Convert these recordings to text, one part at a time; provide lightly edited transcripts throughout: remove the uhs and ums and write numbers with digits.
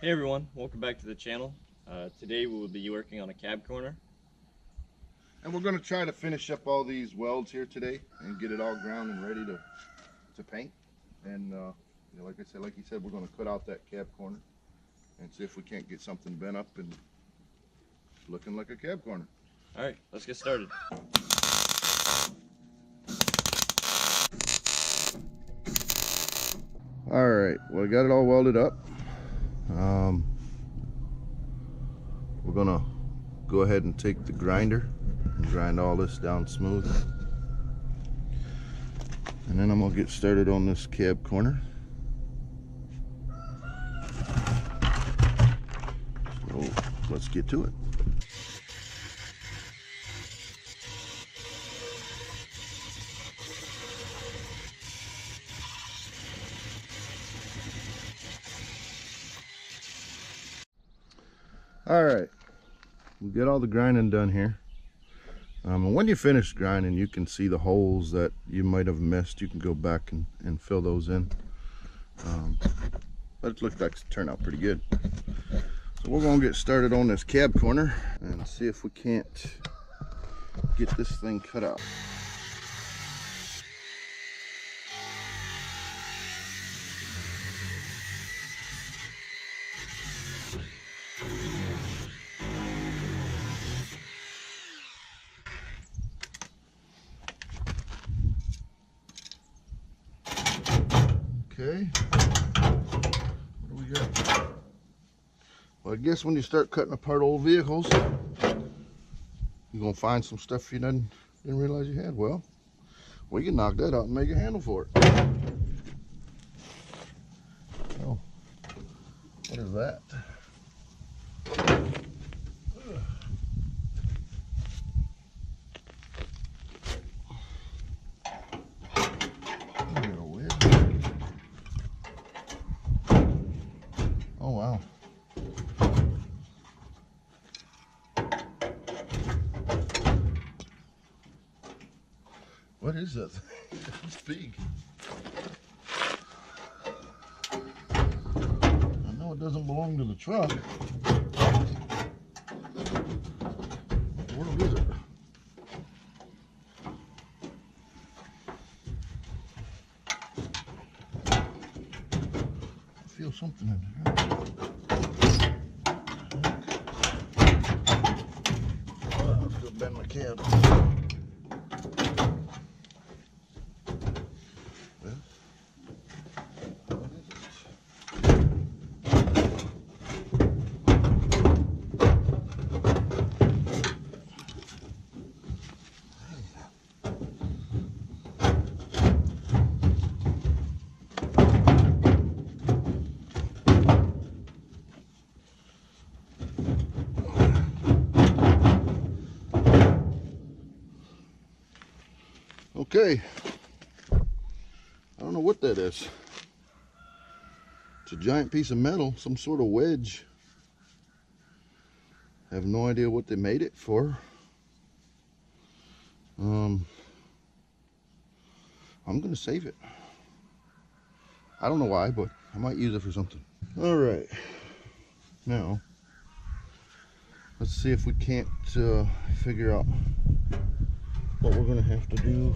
Hey everyone, welcome back to the channel. Today we will be working on a cab corner. And we're going to try to finish up all these welds here today and get it all ground and ready to paint. And you know, like you said, we're going to cut out that cab corner and see if we can't get something bent up and looking like a cab corner. Alright, let's get started. Alright, well, I got it all welded up. We're going to go ahead and take the grinder and grind all this down smooth. And then I'm going to get started on this cab corner. So let's get to it. Alright, we'll get all the grinding done here. And when you finish grinding, you can see the holes that you might have missed. You can go back and fill those in. But it looks like it's turned out pretty good. So we're going to get started on this cab corner and see if we can't get this thing cut out. Okay, what do we got? Well, I guess when you start cutting apart old vehicles, you're gonna find some stuff you didn't realize you had. Well, we can knock that out and make a handle for it. Oh, what is that? Oh wow. What is that thing? It's big. I know it doesn't belong to the truck. What is it? I feel something in there. Oh, I'll still bend my cab. Okay, I don't know what that is. It's a giant piece of metal, some sort of wedge. I have no idea what they made it for. I'm gonna save it. I don't know why, but I might use it for something. All right, now let's see if we can't figure out what we're gonna have to do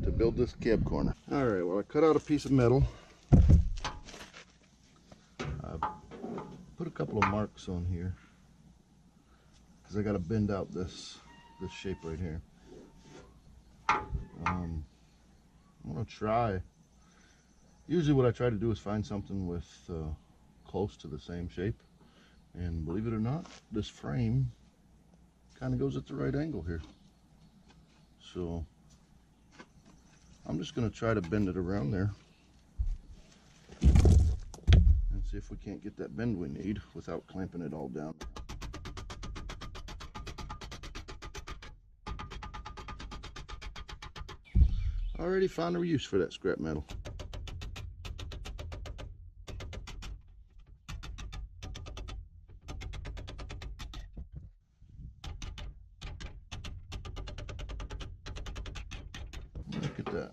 to build this cab corner. All right, well, I cut out a piece of metal. I put a couple of marks on here because I got to bend out this shape right here. I'm gonna try. Usually, what I try to do is find something with close to the same shape, and believe it or not, this frame kind of goes at the right angle here. So I'm just going to try to bend it around there and see if we can't get that bend we need without clamping it all down. Already found a use for that scrap metal. Look at that.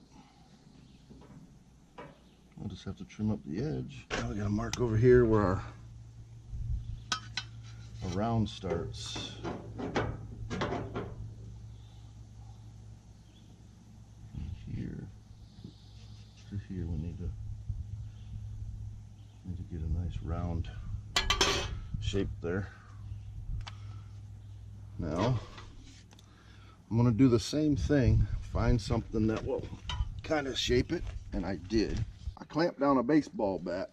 We'll just have to trim up the edge. Now we got a mark over here where our round starts. Here to here we need to get a nice round shape there. Now I'm going to do the same thing, find something that will kind of shape it, and I did. I clamped down a baseball bat.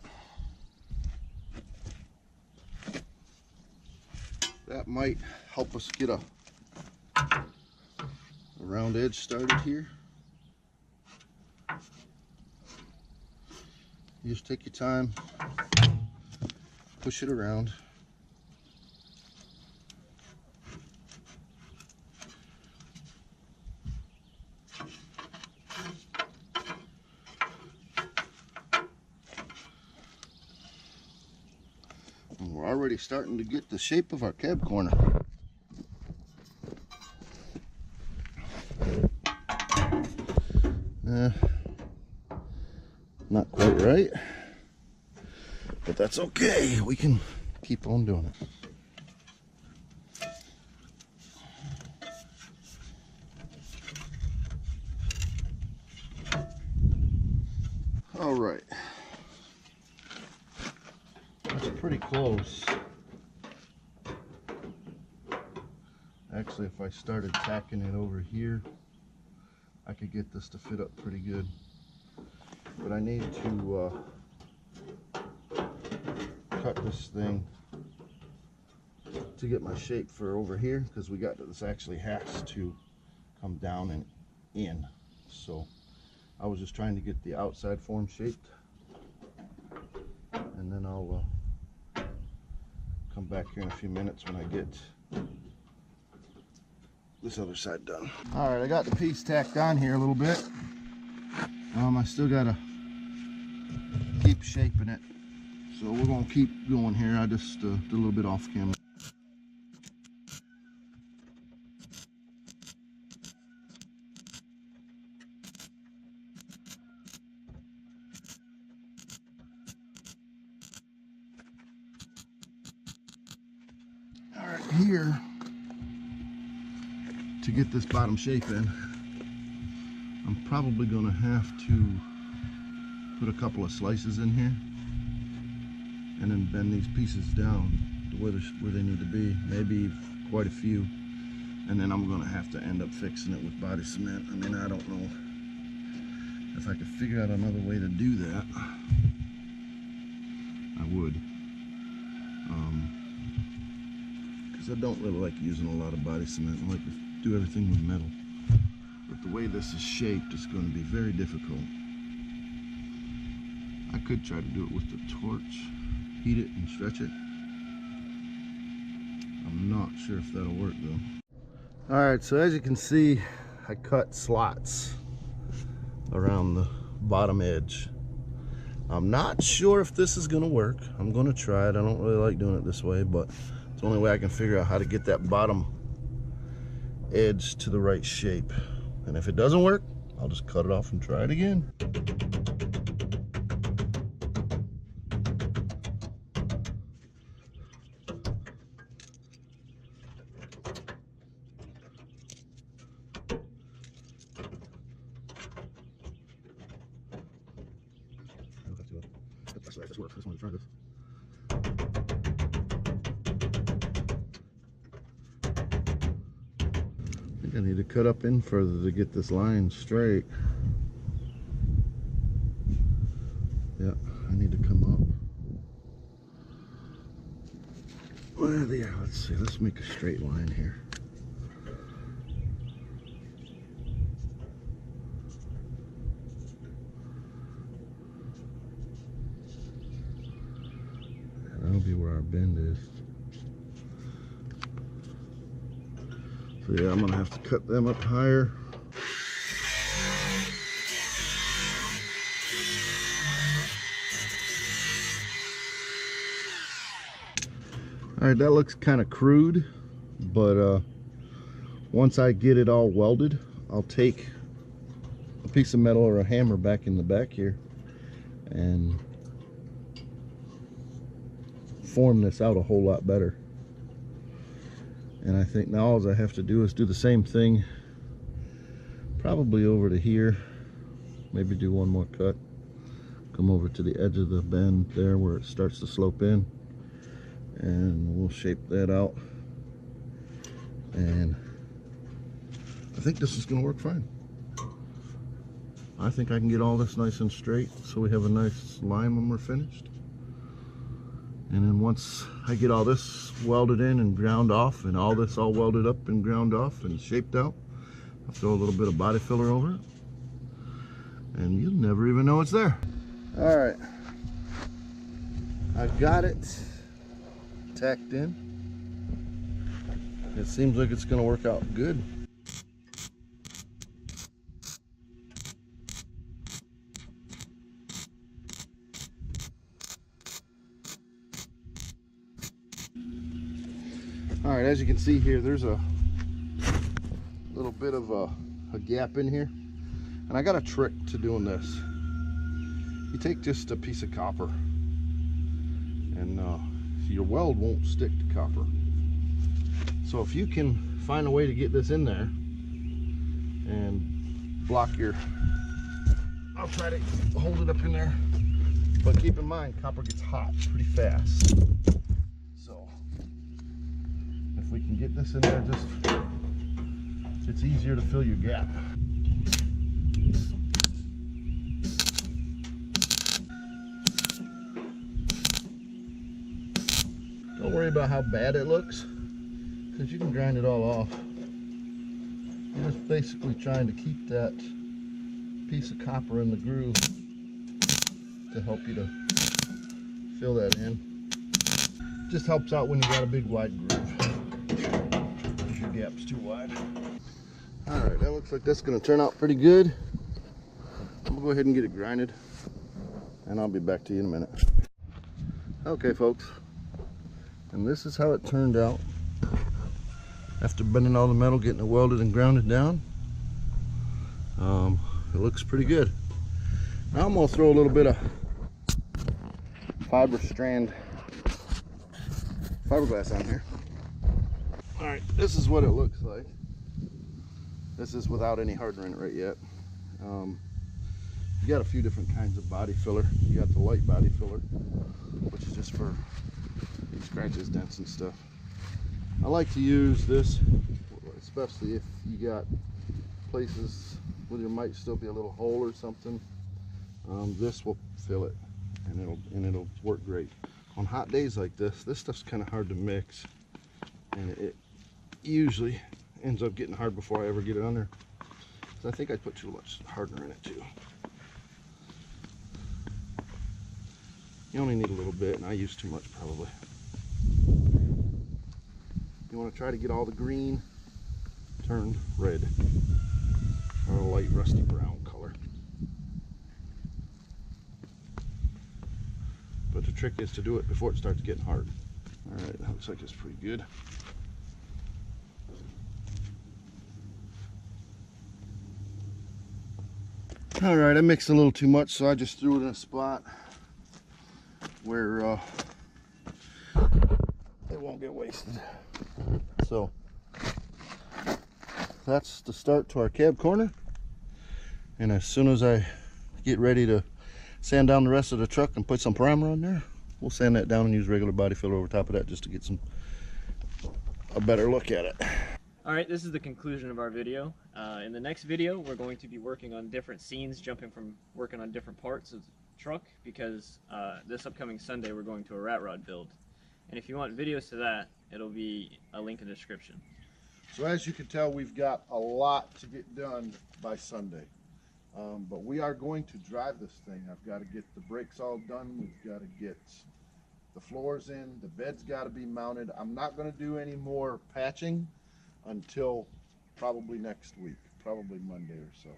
That might help us get a round edge started here. You just take your time, push it around. And we're already starting to get the shape of our cab corner. Not quite right, but that's okay. We can keep on doing it. All right, that's pretty close. Actually, if I started tacking it over here, I could get this to fit up pretty good. But I need to cut this thing to get my shape for over here, because we got this actually has to come down and in. So I was just trying to get the outside form shaped, and then I'll come back here in a few minutes when I get this other side done. All right, I got the piece tacked on here a little bit. I still gotta keep shaping it, so we're gonna keep going here. I just did a little bit off camera. All right, here, to get this bottom shape in, I'm probably gonna have to put a couple of slices in here and then bend these pieces down to where they need to be, maybe quite a few, and then I'm gonna have to end up fixing it with body cement. I mean, I don't know if I could figure out another way to do that. I would, because I don't really like using a lot of body cement. I like to do everything with metal, but the way this is shaped, it's going to be very difficult. I could try to do it with the torch, heat it and stretch it. I'm not sure if that'll work though. Alright, so as you can see, I cut slots around the bottom edge. I'm not sure if this is going to work. I'm going to try it. I don't really like doing it this way, but it's the only way I can figure out how to get that bottom edge to the right shape. And if it doesn't work, I'll just cut it off and try it again. This works. I just want to try this. I think I need to cut up in further to get this line straight. Yeah, I need to come up. Well, yeah, let's see. Let's make a straight line here. That'll be where our bend is. So yeah, I'm gonna have to cut them up higher. All right, that looks kind of crude, but once I get it all welded, I'll take a piece of metal or a hammer back in the back here, and form this out a whole lot better. And I think now all I have to do is do the same thing, probably over to here, maybe do one more cut, come over to the edge of the bend there where it starts to slope in, and we'll shape that out. And I think this is going to work fine. I think I can get all this nice and straight so we have a nice line when we're finished. And then once I get all this welded in and ground off, and all this all welded up and ground off and shaped out, I'll throw a little bit of body filler over it, and you'll never even know it's there. All right, I got it tacked in. It seems like it's going to work out good. All right, as you can see here, there's a little bit of a gap in here, and I got a trick to doing this. You take just a piece of copper, and your weld won't stick to copper. So if you can find a way to get this in there and block your, I'll try to hold it up in there, but keep in mind copper gets hot pretty fast. So if we can get this in there, it's easier to fill your gap. Don't worry about how bad it looks, because you can grind it all off. You're just basically trying to keep that piece of copper in the groove to help you to fill that in. Just helps out when you got a big wide groove, if your gap's too wide. All right, that looks like that's going to turn out pretty good. We'll go ahead and get it grinded, and I'll be back to you in a minute. Okay, folks, and this is how it turned out after bending all the metal, getting it welded and grounded down. It looks pretty good. Now I'm going to throw a little bit of fiberglass on here. All right, this is what it looks like. This is without any hardener in it right yet. You got a few different kinds of body filler. You got the light body filler, which is just for scratches, dents, and stuff. I like to use this, especially if you got places where there might still be a little hole or something. This will fill it, and it'll work great. On hot days like this stuff's kind of hard to mix, and it usually ends up getting hard before I ever get it on there. So I think I put too much hardener in it too. You only need a little bit, and I use too much probably. You want to try to get all the green turned red, or a light rusty brown color. But the trick is to do it before it starts getting hard. All right, that looks like it's pretty good. All right, I mixed a little too much, so I just threw it in a spot where it won't get wasted. So that's the start to our cab corner, and as soon as I get ready to sand down the rest of the truck and put some primer on there, we'll sand that down and use regular body filler over top of that just to get a better look at it. Alright, this is the conclusion of our video. In the next video, we're going to be working on different scenes, jumping from working on different parts of the truck, because this upcoming Sunday we're going to a rat rod build. And if you want videos to that, it'll be a link in the description. So as you can tell, we've got a lot to get done by Sunday. But we are going to drive this thing. I've got to get the brakes all done. We've got to get the floors in. The bed's got to be mounted. I'm not going to do any more patching until probably next week, probably Monday or so.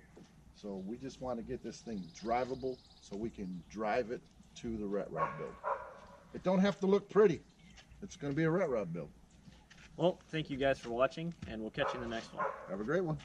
So we just want to get this thing drivable so we can drive it to the rat rod build. It don't have to look pretty. It's going to be a rat rod build. Well, thank you guys for watching, and we'll catch you in the next one. Have a great one.